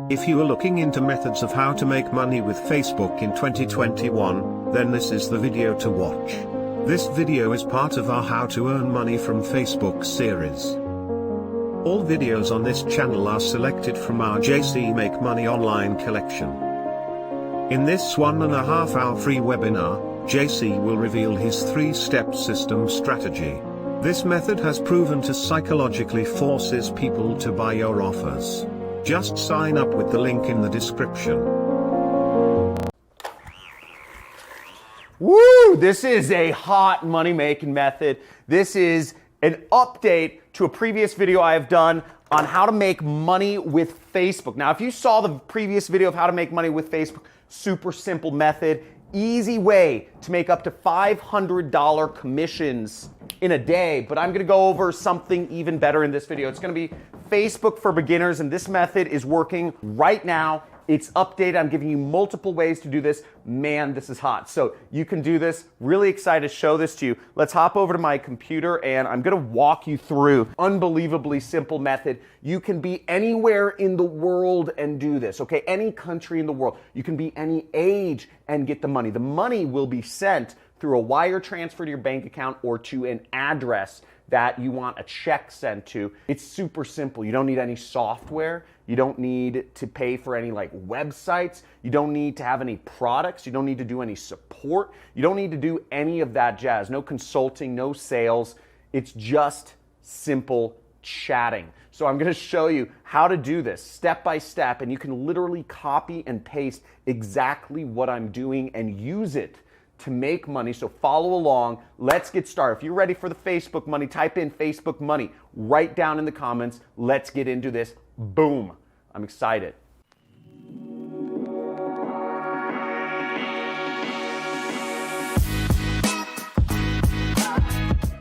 If you are looking into methods of how to make money with Facebook in 2021, then this is the video to watch. This video is part of our How to Earn Money from Facebook series. All videos on this channel are selected from our JC Make Money online collection. In this 1.5 hour free webinar, JC will reveal his 3-step system strategy. This method has proven to psychologically forces people to buy your offers. Just sign up with the link in the description. Woo! This is a hot money-making method. This is an update to a previous video I have done on how to make money with Facebook. Now, if you saw the previous video of how to make money with Facebook, super simple method, easy way to make up to $500 commissions in a day, but I'm gonna go over something even better in this video. It's gonna be Facebook for beginners, and this method is working right now. It's updated. I'm giving you multiple ways to do this. Man, this is hot. So you can do this. Really excited to show this to you. Let's hop over to my computer and I'm gonna walk you through unbelievably simple method. You can be anywhere in the world and do this, okay? Any country in the world. You can be any age and get the money. The money will be sent through a wire transfer to your bank account or to an address that you want a check sent to. It's super simple. You don't need any software. You don't need to pay for any websites. You don't need to have any products. You don't need to do any support. You don't need to do any of that jazz. No consulting, no sales. It's just simple chatting. So I'm gonna show you how to do this step by step, and you can literally copy and paste exactly what I'm doing and use it to make money. So follow along. Let's get started. If you're ready for the Facebook money, type in Facebook money right down in the comments. Let's get into this. Boom. I'm excited.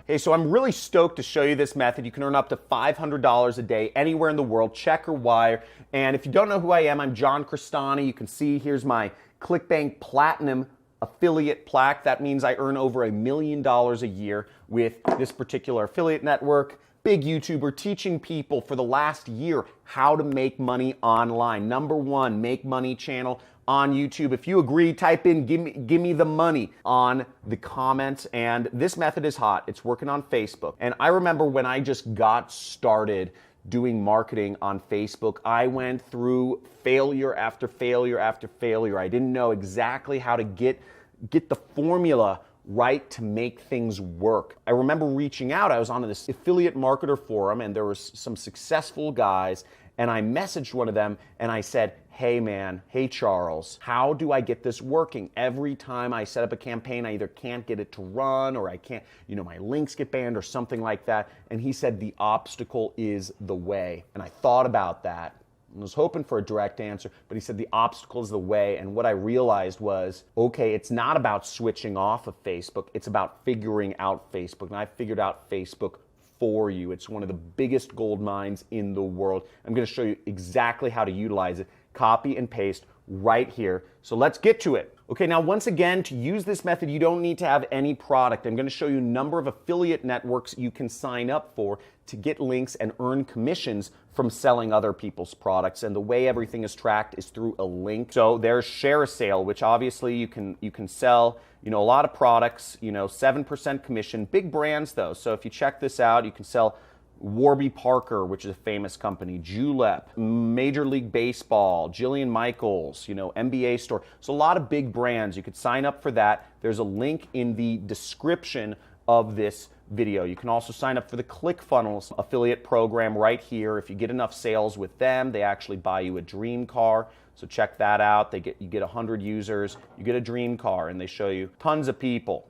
Hey, so I'm really stoked to show you this method. You can earn up to $500 a day anywhere in the world, check or wire. And if you don't know who I am, I'm John Crestani. You can see here's my ClickBank Platinum affiliate plaque. That means I earn over $1 million a year with this particular affiliate network. Big YouTuber teaching people for the last year how to make money online. #1 make money channel on YouTube. If you agree, type in give me the money on the comments. And this method is hot. It's working on Facebook. And I remember when I just got started doing marketing on Facebook, I went through failure after failure after failure. I didn't know exactly how to get the formula right to make things work. I remember reaching out. I was on this affiliate marketer forum and there was some successful guys, and I messaged one of them and I said, hey man, hey Charles, how do I get this working? Every time I set up a campaign, I either can't get it to run or I can't, my links get banned or something like that. And he said, the obstacle is the way. And I thought about that. I was hoping for a direct answer, but he said the obstacle is the way. And what I realized was, okay, it's not about switching off of Facebook. It's about figuring out Facebook. And I figured out Facebook for you. It's one of the biggest gold mines in the world. I'm going to show you exactly how to utilize it. Copy and paste right here. So let's get to it. Okay, now once again, to use this method, you don't need to have any product. I'm going to show you a number of affiliate networks you can sign up for to get links and earn commissions from selling other people's products. And the way everything is tracked is through a link. So there's Share a Sale, which obviously you can sell, a lot of products, 7% commission, big brands though. So if you check this out, you can sell Warby Parker, which is a famous company, Julep, Major League Baseball, Jillian Michaels, NBA store. So a lot of big brands. You could sign up for that. There's a link in the description of this video. You can also sign up for the ClickFunnels affiliate program right here. If you get enough sales with them, they actually buy you a dream car. So check that out. You get 100 users, you get a dream car, and they show you tons of people,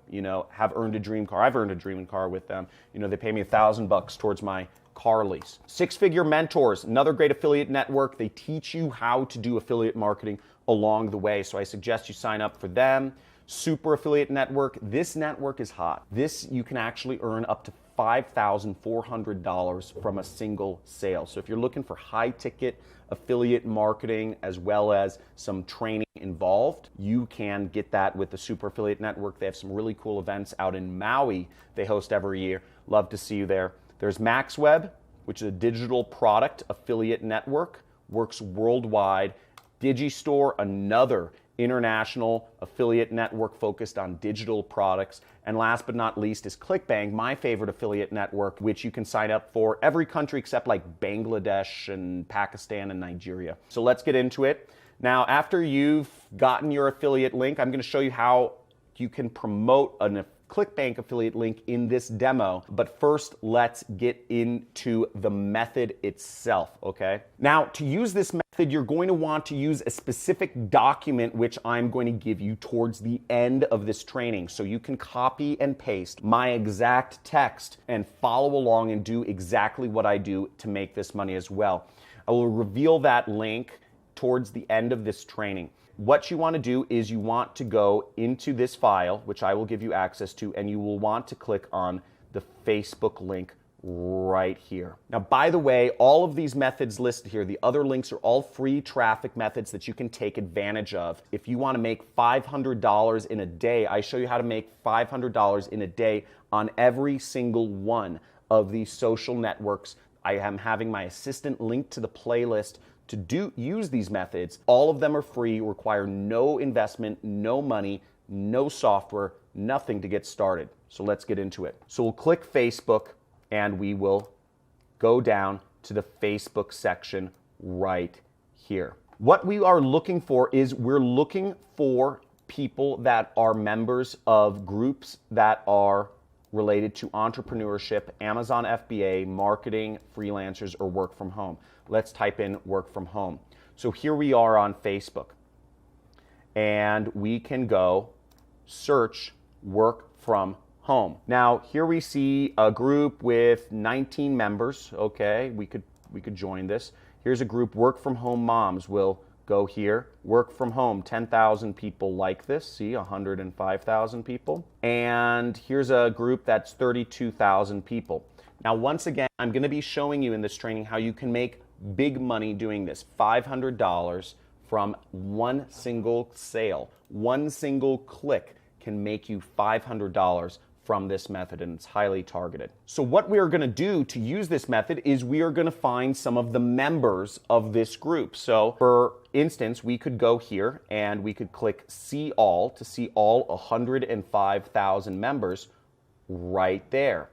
have earned a dream car. I've earned a dream car with them. They pay me $1,000 towards my car lease. Six Figure Mentors, another great affiliate network. They teach you how to do affiliate marketing along the way. So I suggest you sign up for them. Super Affiliate Network. This network is hot. This, you can actually earn up to $5,400 from a single sale. So if you're looking for high ticket affiliate marketing as well as some training involved, you can get that with the Super Affiliate Network. They have some really cool events out in Maui they host every year. Love to see you there. There's MaxWeb, which is a digital product affiliate network. works worldwide. Digistore, another international affiliate network focused on digital products. And last but not least is ClickBank, my favorite affiliate network, which you can sign up for every country except like Bangladesh and Pakistan and Nigeria. So let's get into it. Now, after you've gotten your affiliate link, I'm going to show you how you can promote a ClickBank affiliate link in this demo. But first, let's get into the method itself, okay? Now, to use this method, you're going to want to use a specific document, which I'm going to give you towards the end of this training. So you can copy and paste my exact text and follow along and do exactly what I do to make this money as well. I will reveal that link towards the end of this training. What you want to do is you want to go into this file, which I will give you access to, and you will want to click on the Facebook link right here. Now, by the way, all of these methods listed here, the other links are all free traffic methods that you can take advantage of. If you want to make $500 in a day, I show you how to make $500 in a day on every single one of these social networks. I am having my assistant link to the playlist to use these methods. All of them are free, require no investment, no money, no software, nothing to get started. So let's get into it. So we'll click Facebook and we will go down to the Facebook section right here. What we are looking for is we're looking for people that are members of groups that are related to entrepreneurship, Amazon FBA, marketing, freelancers, or work from home. Let's type in work from home. So here we are on Facebook. And we can go search work from home. Now, here we see a group with 19 members. Okay, we could join this. Here's a group, work from home moms. We'll go here. Work from home, 10,000 people like this. See, 105,000 people. And here's a group that's 32,000 people. Now, once again, I'm going to be showing you in this training how you can make big money doing this. $500 from one single sale. One single click can make you $500 from this method, and it's highly targeted. So what we are going to do to use this method is we are going to find some of the members of this group. So for instance, we could go here and we could click see all to see all 105,000 members right there.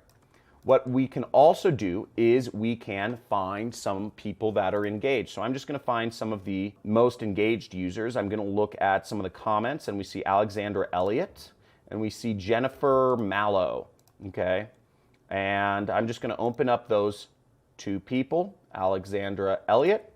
What we can also do is we can find some people that are engaged. So I'm just going to find some of the most engaged users. I'm going to look at some of the comments, and we see Alexandra Elliott and we see Jennifer Mallow. Okay, and I'm just going to open up those two people, Alexandra Elliott,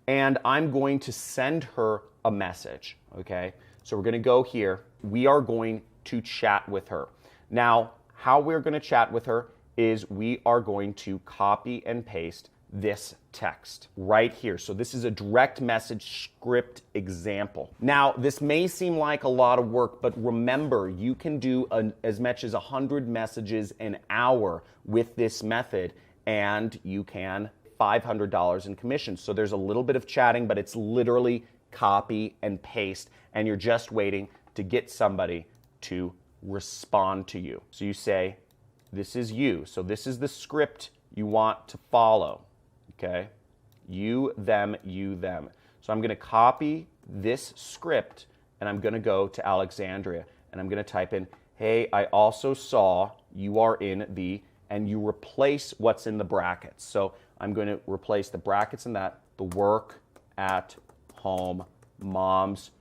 and I'm going to send her a message. Okay, so we're going to go here. We are going to chat with her. Now, how we're going to chat with her is we are going to copy and paste this text right here. So this is a direct message script example. Now, this may seem like a lot of work, but remember, you can do as much as 100 messages an hour with this method, and you can $500 in commissions. So there's a little bit of chatting, but it's literally copy and paste, and you're just waiting to get somebody to respond to you. So you say, this is you. So this is the script you want to follow, okay? You, them, you, them. So I'm going to copy this script, and I'm going to go to Alexandria, and I'm going to type in, hey, I also saw you are in the, and you replace what's in the brackets. So I'm going to replace the brackets in that, the work at home moms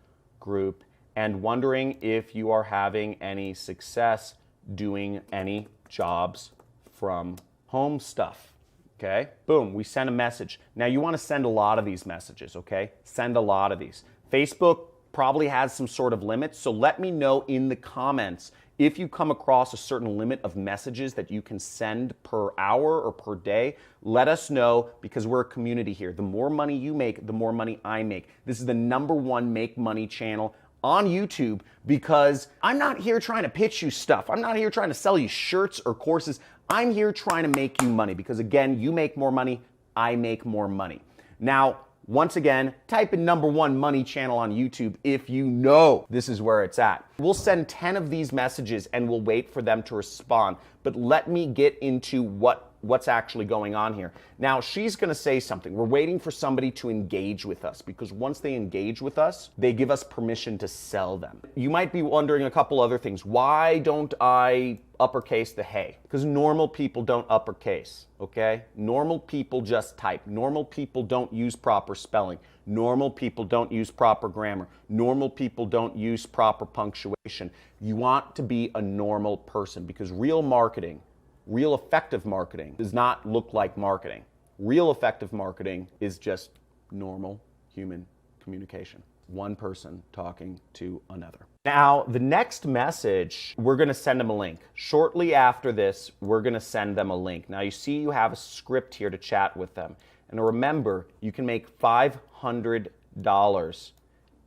group, and wondering if you are having any success doing any jobs from home stuff. Okay, boom, we send a message. Now you want to send a lot of these messages, okay? Send a lot of these. Facebook probably has some sort of limit, so let me know in the comments if you come across a certain limit of messages that you can send per hour or per day. Let us know, because we're a community here. The more money you make, the more money I make. This is the #1 make money channel on YouTube, because I'm not here trying to pitch you stuff. I'm not here trying to sell you shirts or courses. I'm here trying to make you money, because again, you make more money, I make more money. Now, once again, type in #1 money channel on YouTube if you know this is where it's at. We'll send 10 of these messages and we'll wait for them to respond. But let me get into what what's actually going on here. Now, she's going to say something. We're waiting for somebody to engage with us, because once they engage with us, they give us permission to sell them. You might be wondering a couple other things. Why don't I uppercase the hey? Because normal people don't uppercase, okay? Normal people just type. Normal people don't use proper spelling. Normal people don't use proper grammar. Normal people don't use proper punctuation. You want to be a normal person, because real marketing, real effective marketing, does not look like marketing. Real effective marketing is just normal human communication. One person talking to another. Now, the next message, we're going to send them a link. Shortly after this, we're going to send them a link. Now, you see you have a script here to chat with them. And remember, you can make $500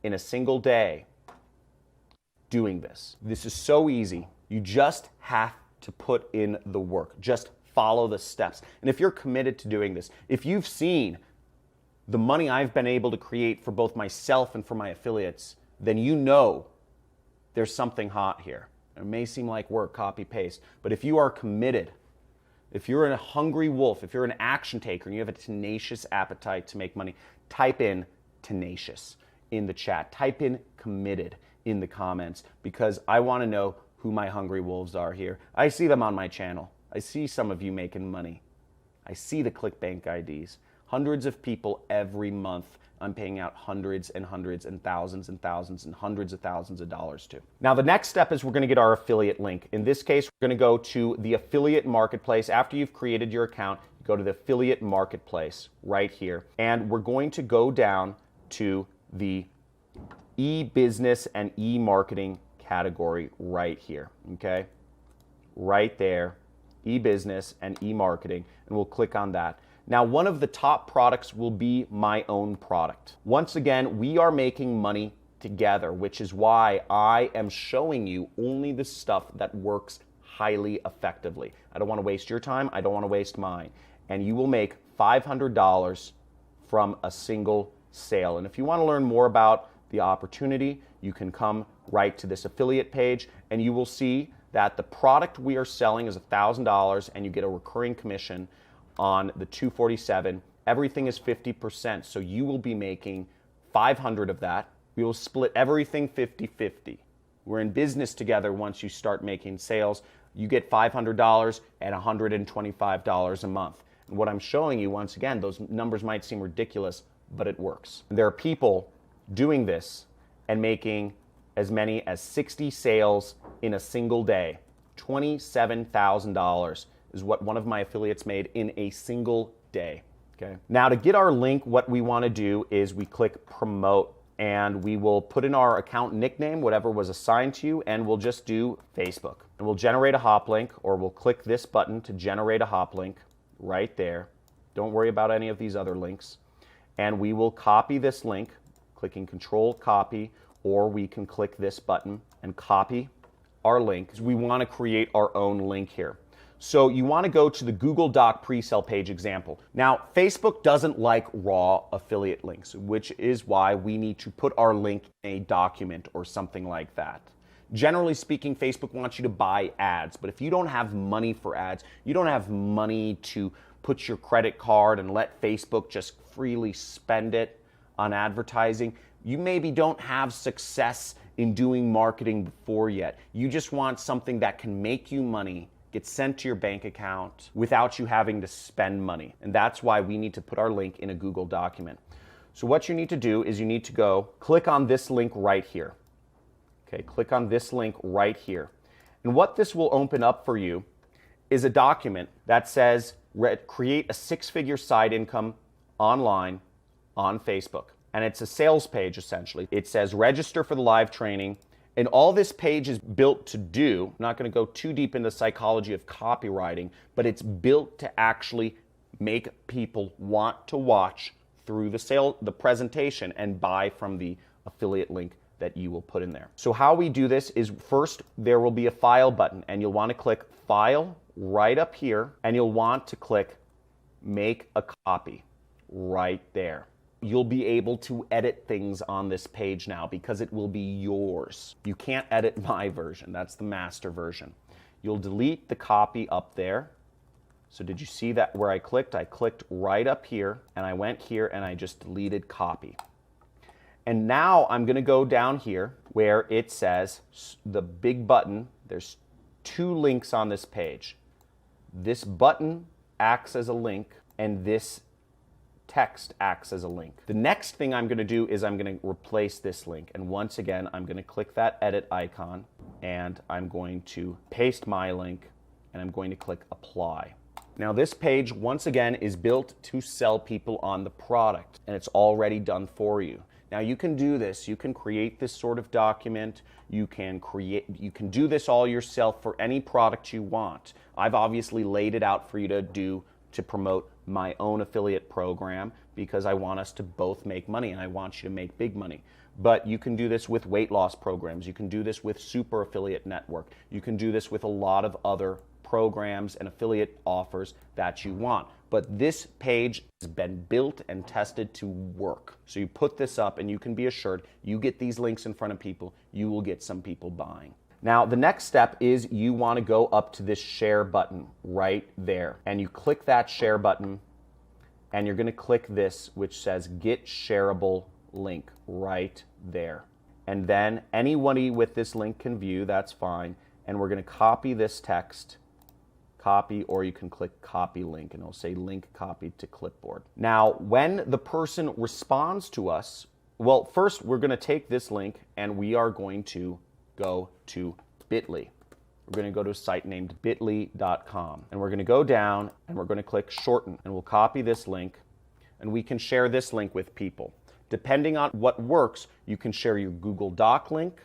in a single day doing this. This is so easy. You just have to put in the work. Just follow the steps. And if you're committed to doing this, if you've seen the money I've been able to create for both myself and for my affiliates, then you know there's something hot here. It may seem like work, copy, paste, but if you are committed, if you're a hungry wolf, if you're an action taker and you have a tenacious appetite to make money, type in tenacious in the chat. Type in committed in the comments, because I want to know who my hungry wolves are here. I see them on my channel. I see some of you making money. I see the ClickBank IDs. Hundreds of people every month I'm paying out hundreds and hundreds and thousands and hundreds of thousands of dollars to. Now, the next step is we're going to get our affiliate link. In this case, we're going to go to the affiliate marketplace. After you've created your account, you go to the affiliate marketplace right here. And we're going to go down to the e-business and e-marketing category right here, okay? Right there, e-business and e-marketing, and we'll click on that. Now, one of the top products will be my own product. Once again, we are making money together, which is why I am showing you only the stuff that works highly effectively. I don't want to waste your time. I don't want to waste mine. And you will make $500 from a single sale. And if you want to learn more about the opportunity, you can come right to this affiliate page, and you will see that the product we are selling is $1,000, and you get a recurring commission on the $247. Everything is 50%, so you will be making 500 of that. We will split everything 50-50. We're in business together. Once you start making sales, you get $500 and $125 a month. And what I'm showing you, once again, those numbers might seem ridiculous, but it works. There are people doing this and making as many as 60 sales in a single day. $27,000 is what one of my affiliates made in a single day. Okay. Now, to get our link, what we want to do is we click promote, and we will put in our account nickname, whatever was assigned to you, and we'll just do Facebook. And we'll generate a hop link, or we'll click this button to generate a hop link right there. Don't worry about any of these other links. And we will copy this link, clicking Control Copy, or we can click this button and copy our link. We want to create our own link here. So you want to go to the Google Doc pre-sale page example. Now, Facebook doesn't like raw affiliate links, which is why we need to put our link in a document or something like that. Generally speaking, Facebook wants you to buy ads, but if you don't have money for ads, you don't have money to put your credit card and let Facebook just freely spend it on advertising, you maybe don't have success in doing marketing before yet. You just want something that can make you money, get sent to your bank account without you having to spend money. And that's why we need to put our link in a Google document. So what you need to do is you need to go click on this link right here. Okay, click on this link right here. And what this will open up for you is a document that says create a 6-figure side income online on Facebook. And it's a sales page essentially. It says register for the live training. And all this page is built to do, I'm not going to go too deep into the psychology of copywriting, but it's built to actually make people want to watch through the presentation and buy from the affiliate link that you will put in there. So how we do this is first there will be a file button, and you'll want to click file right up here, and you'll want to click make a copy right there. You'll be able to edit things on this page now because it will be yours. You can't edit my version. That's the master version. You'll delete the copy up there. So did you see that where I clicked? I clicked right up here, and I went here and I just deleted copy. And now I'm going to go down here where it says the big button. There's 2 links on this page. This button acts as a link, and this text acts as a link. The next thing I'm going to do is I'm going to replace this link. And once again, I'm going to click that edit icon, and I'm going to paste my link, and I'm going to click apply. Now this page, once again, is built to sell people on the product, and it's already done for you. Now you can do this, you can create this sort of document, you can do this all yourself for any product you want. I've obviously laid it out for you to do to promote my own affiliate program because I want us to both make money and I want you to make big money. But you can do this with weight loss programs, you can do this with Super Affiliate Network, you can do this with a lot of other programs and affiliate offers that you want. But this page has been built and tested to work. So you put this up and you can be assured you get these links in front of people, you will get some people buying. Now the next step is you want to go up to this share button right there. And you click that share button and you're going to click this which says get shareable link right there. And then anybody with this link can view, that's fine. And we're going to copy this text. Copy, or you can click copy link and it'll say link copied to clipboard. Now, when the person responds to us, well, first we're going to take this link and we are going to go to bit.ly. We're going to go to a site named bit.ly.com and we're going to go down and we're going to click shorten and we'll copy this link and we can share this link with people. Depending on what works, you can share your Google Doc link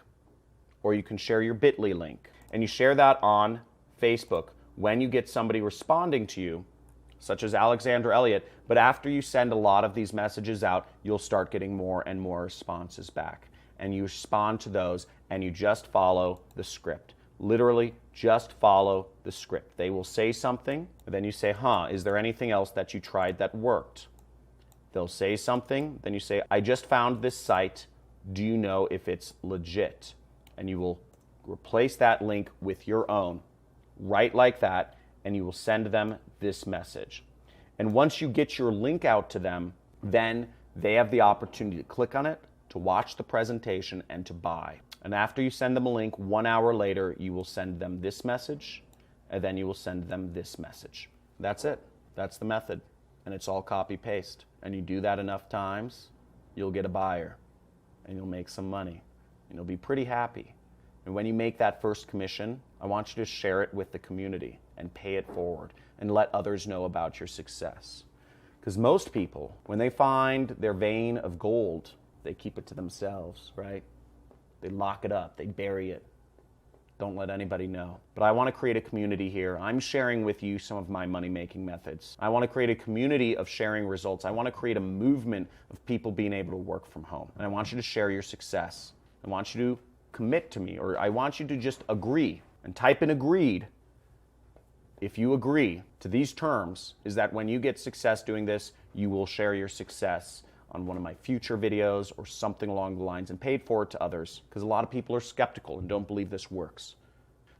or you can share your bit.ly link and you share that on Facebook. When you get somebody responding to you, such as Alexander Elliott, but after you send a lot of these messages out, you'll start getting more and more responses back. And you respond to those and you just follow the script. Literally, just follow the script. They will say something, and then you say, is there anything else that you tried that worked? They'll say something, then you say, I just found this site. Do you know if it's legit? And you will replace that link with your own. Right like that, and you will send them this message. And once you get your link out to them, then they have the opportunity to click on it, to watch the presentation, and to buy. And after you send them a link, 1 hour later, you will send them this message, and then you will send them this message. That's it. That's the method. And it's all copy-paste. And you do that enough times, you'll get a buyer, and you'll make some money, and you'll be pretty happy. And when you make that first commission, I want you to share it with the community and pay it forward and let others know about your success. Because most people, when they find their vein of gold, they keep it to themselves, right? They lock it up, they bury it. Don't let anybody know. But I want to create a community here. I'm sharing with you some of my money-making methods. I want to create a community of sharing results. I want to create a movement of people being able to work from home. And I want you to share your success. I want you to commit to me, or I want you to just agree and type in agreed. If you agree to these terms, is that when you get success doing this, you will share your success on one of my future videos or something along the lines and pay it forward to others, because a lot of people are skeptical and don't believe this works.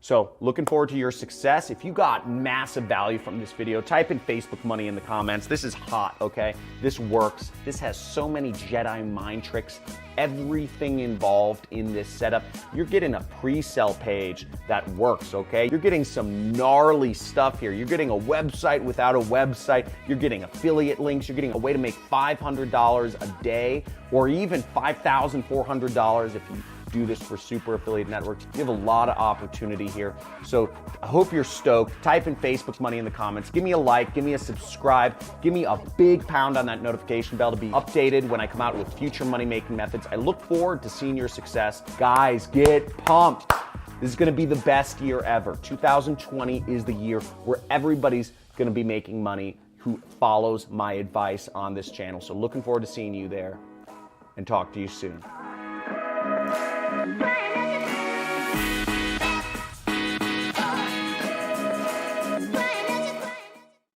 So looking forward to your success. If you got massive value from this video, type in Facebook money in the comments. This is hot, okay? This works. This has so many Jedi mind tricks. Everything involved in this setup. You're getting a pre-sell page that works, okay? You're getting some gnarly stuff here. You're getting a website without a website. You're getting affiliate links. You're getting a way to make $500 a day, or even $5,400 if you do this for Super Affiliate Networks. You have a lot of opportunity here. So I hope you're stoked. Type in Facebook money in the comments. Give me a like, give me a subscribe, give me a big pound on that notification bell to be updated when I come out with future money-making methods. I look forward to seeing your success. Guys, get pumped. This is gonna be the best year ever. 2020 is the year where everybody's gonna be making money who follows my advice on this channel. So looking forward to seeing you there, and talk to you soon.